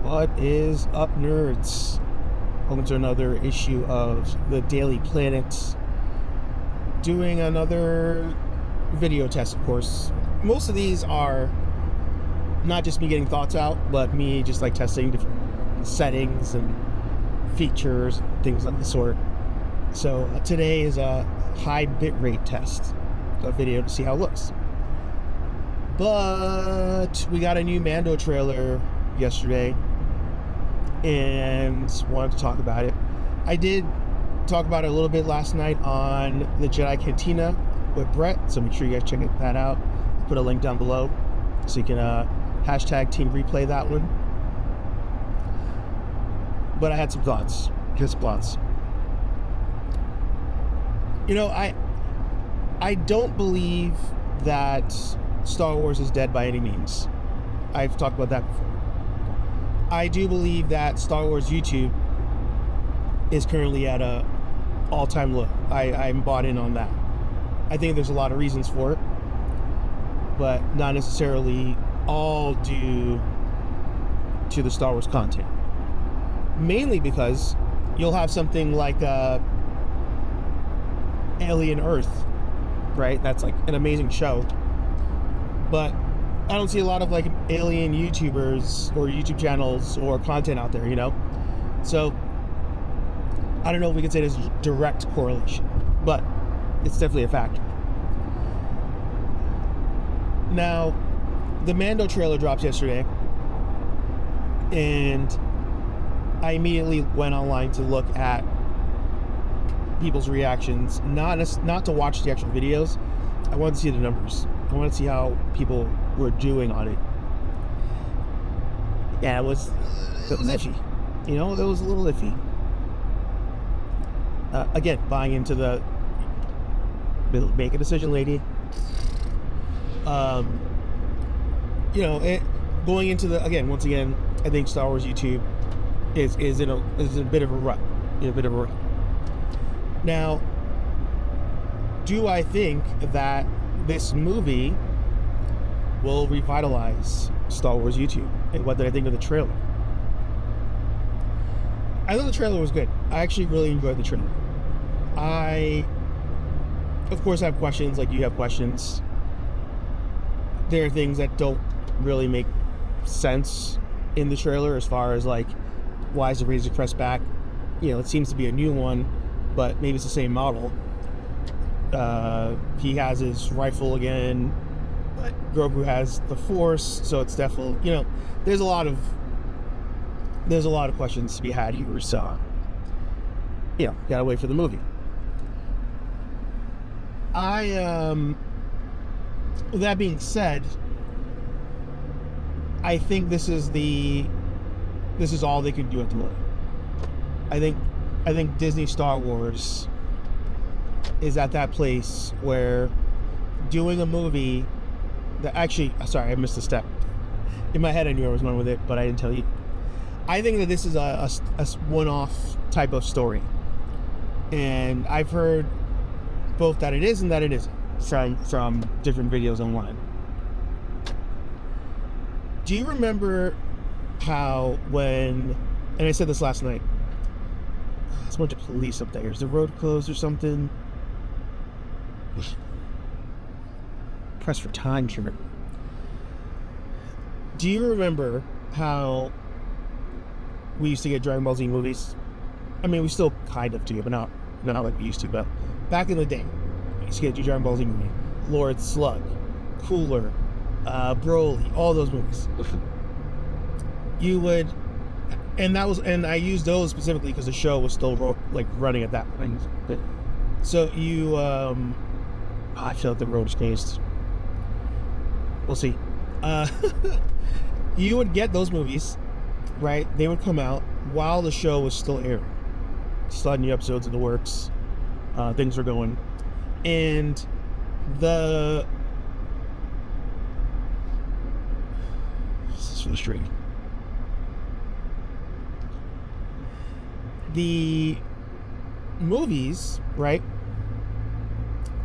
What is up, nerds? Welcome to another issue of the Daily Planet. Doing another video test, of course. Most of these are not just me getting thoughts out, but me just like testing different settings and features, things of the sort. So today is a high bitrate test, a video to see how it looks. But we got a new Mando trailer yesterday and wanted to talk about it. I did talk about it a little bit last night on the Jedi Cantina with Brett, so make sure you guys check that out. I'll put a link down below so you can hashtag team replay that one. But I had some thoughts. Here's some thoughts. You know, I don't believe that Star Wars is dead by any means. I've talked about that before. I do believe that Star Wars YouTube is currently at a all-time low. I'm bought in on that. I think there's a lot of reasons for it, but not necessarily all due to the Star Wars content. Mainly because you'll have something like Alien Earth, right? That's like an amazing show. But I don't see a lot of like alien YouTubers or YouTube channels or content out there, you know? So I don't know if we can say there's a direct correlation, but it's definitely a factor. Now, the Mando trailer dropped yesterday, and I immediately went online to look at people's reactions, not to watch the actual videos. I wanted to see the numbers. I wanted to see how people were doing on it. Yeah, it was iffy. You know, it was a little iffy. Again, buying into the make a decision, lady. You know, going into the once again, I think Star Wars YouTube is in a bit of a rut. Now, do I think that this movie will revitalize Star Wars YouTube? And what did I think of the trailer? I thought the trailer was good. I actually really enjoyed the trailer. I, of course, have questions like you have questions. There are things that don't really make sense in the trailer as far as like, why is the Razor Crest back? You know, it seems to be a new one, but maybe it's the same model. He has his rifle again, but Grogu has the Force, so it's definitely, you know, there's a lot of questions to be had here. So, yeah, gotta wait for the movie. That being said, I think this is all they could do at the moment. I think Disney Star Wars is at that place where doing a movie that actually, sorry, I missed a step. In my head, I knew I was going with it, but I didn't tell you. I think that this is a one-off type of story. And I've heard both that it is and that it isn't from different videos online. Do you remember how and I said this last night, there's a bunch of police up there. Is the road closed or something? Press for time here. Do you remember how we used to get Dragon Ball Z movies? I mean, we still kind of do, but not like we used to. But back in the day, we used to get Dragon Ball Z movie, Lord Slug, Cooler, Broly, all those movies. You would, and I used those specifically because the show was still running at that point. So you, I feel like the road is changed. We'll see. You would get those movies, right? They would come out while the show was still airing. Still had new episodes in the works. Things were going. And this is frustrating. The movies, right,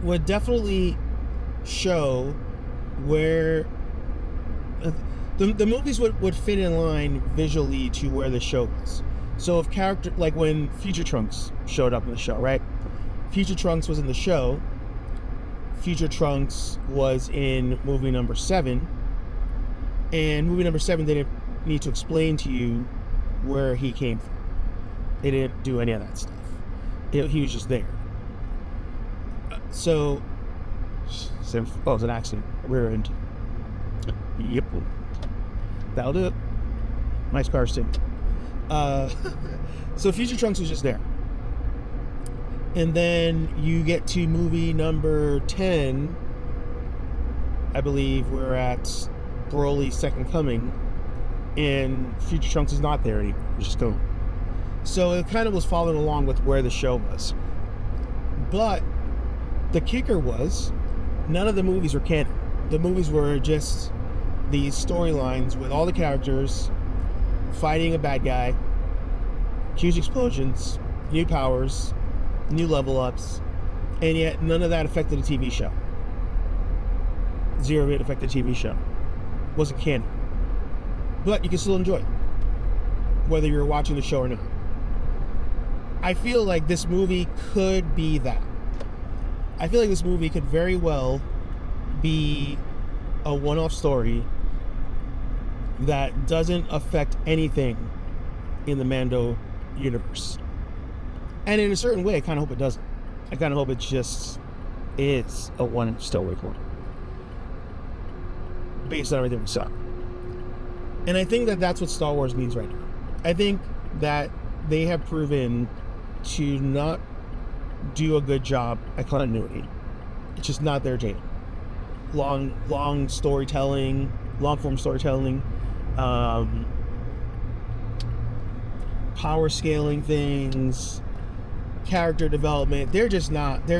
would definitely show where the movies would fit in line visually to where the show was. So if character, like when Future Trunks showed up in the show, right? Future Trunks was in the show. Future Trunks was in movie number 7. And movie number 7 didn't need to explain to you where he came from. They didn't do any of that stuff. He was just there. So, oh, it's an accident. Rear end. Yep. That'll do it. Nice car too. So Future Trunks was just there. And then you get to movie number 10. I believe we're at Broly's Second Coming. And Future Trunks is not there anymore. It's just gone. So it kind of was following along with where the show was. But the kicker was, none of the movies were canon. The movies were just these storylines with all the characters fighting a bad guy, huge explosions, new powers, new level ups, and yet none of that affected the TV show. Zero of it affected the TV show. Wasn't canon. But you can still enjoy it, whether you're watching the show or not. I feel like this movie could be that. I feel like this movie could very well be a one-off story that doesn't affect anything in the Mando universe. And in a certain way, I kind of hope it doesn't. I kind of hope it just is a one-off story based on everything we saw. And I think that that's what Star Wars needs right now. I think that they have proven to not do a good job at continuity. It's just not their jam. Long storytelling, long-form storytelling, power scaling things, character development. They're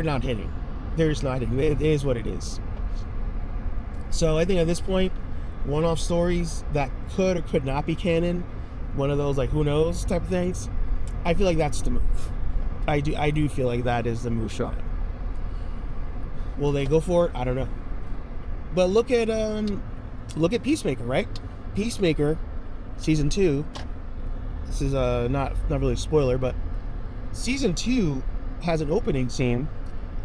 not hitting. They're just not hitting. It is what it is. So I think at this point, one-off stories that could or could not be canon, one of those like who knows type of things, I feel like that's the move. I do feel like that is the move shot. Will they go for it? I don't know. But look at Peacemaker, right? Peacemaker, season 2. This is not really a spoiler, but season 2 has an opening scene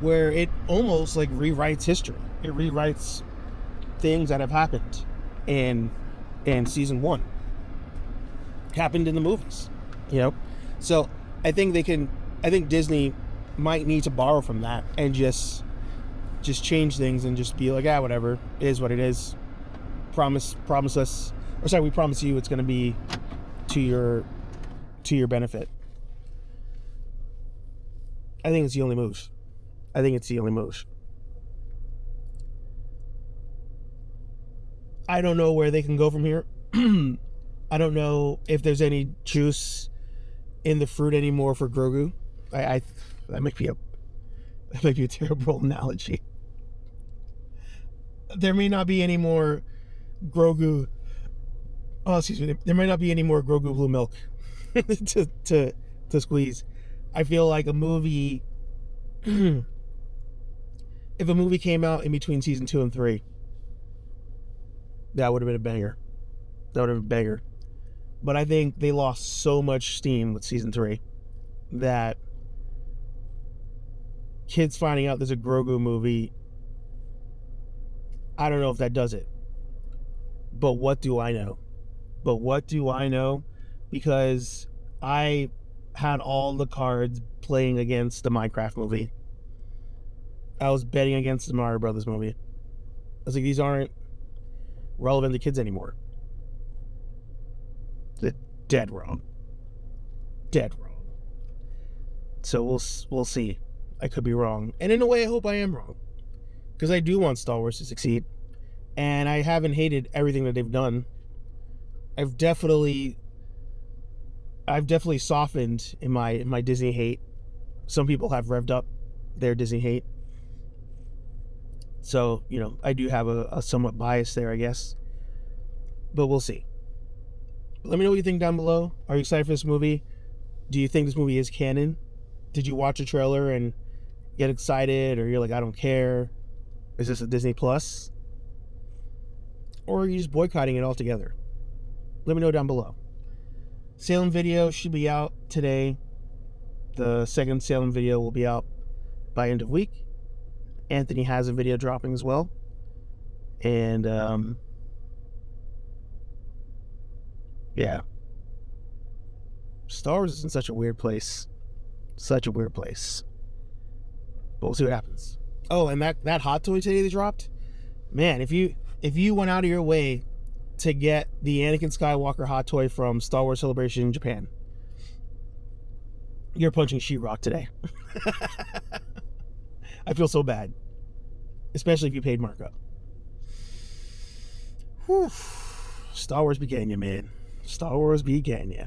where it almost like rewrites history. It rewrites things that have happened in season 1. Happened in the movies, you know. So I think Disney might need to borrow from that and just change things and just be like, whatever, it is what it is. Promise us, or sorry, we promise you it's going to be to your benefit. I think it's the only move. I don't know where they can go from here. I don't know if there's any juice in the fruit anymore for Grogu. That might be a terrible analogy. There may not be any more Grogu. Oh, excuse me. There might not be any more Grogu blue milk to squeeze. I feel like a movie. If a movie came out in between season 2 and 3, that would have been a banger. But I think they lost so much steam with season 3 that kids finding out there's a Grogu movie, I don't know if that does it. But what do I know? Because I had all the cards playing against the Minecraft movie. I was betting against the Mario Brothers movie. I was like, these aren't relevant to kids anymore. Dead wrong. So we'll see. I could be wrong, and in a way I hope I am wrong, because I do want Star Wars to succeed, and I haven't hated everything that they've done. I've definitely softened in my Disney hate. Some people have revved up their Disney hate, so I do have a somewhat bias there, I guess, but we'll see. Let me know what you think down below. Are you excited for this movie? Do you think this movie is canon? Did you watch a trailer and get excited, or you're like, I don't care? Is this a Disney Plus? or are you just boycotting it altogether? Let me know down below. Salem video should be out today. The second Salem video will be out by end of week. Anthony has a video dropping as well. And, yeah. Star Wars is in such a weird place. Such a weird place. But we'll see what happens. Oh, and that hot toy today they dropped? Man, if you went out of your way to get the Anakin Skywalker hot toy from Star Wars Celebration in Japan, you're punching sheetrock today. I feel so bad. Especially if you paid markup. Whew. Star Wars began ya, man. Star Wars began ya.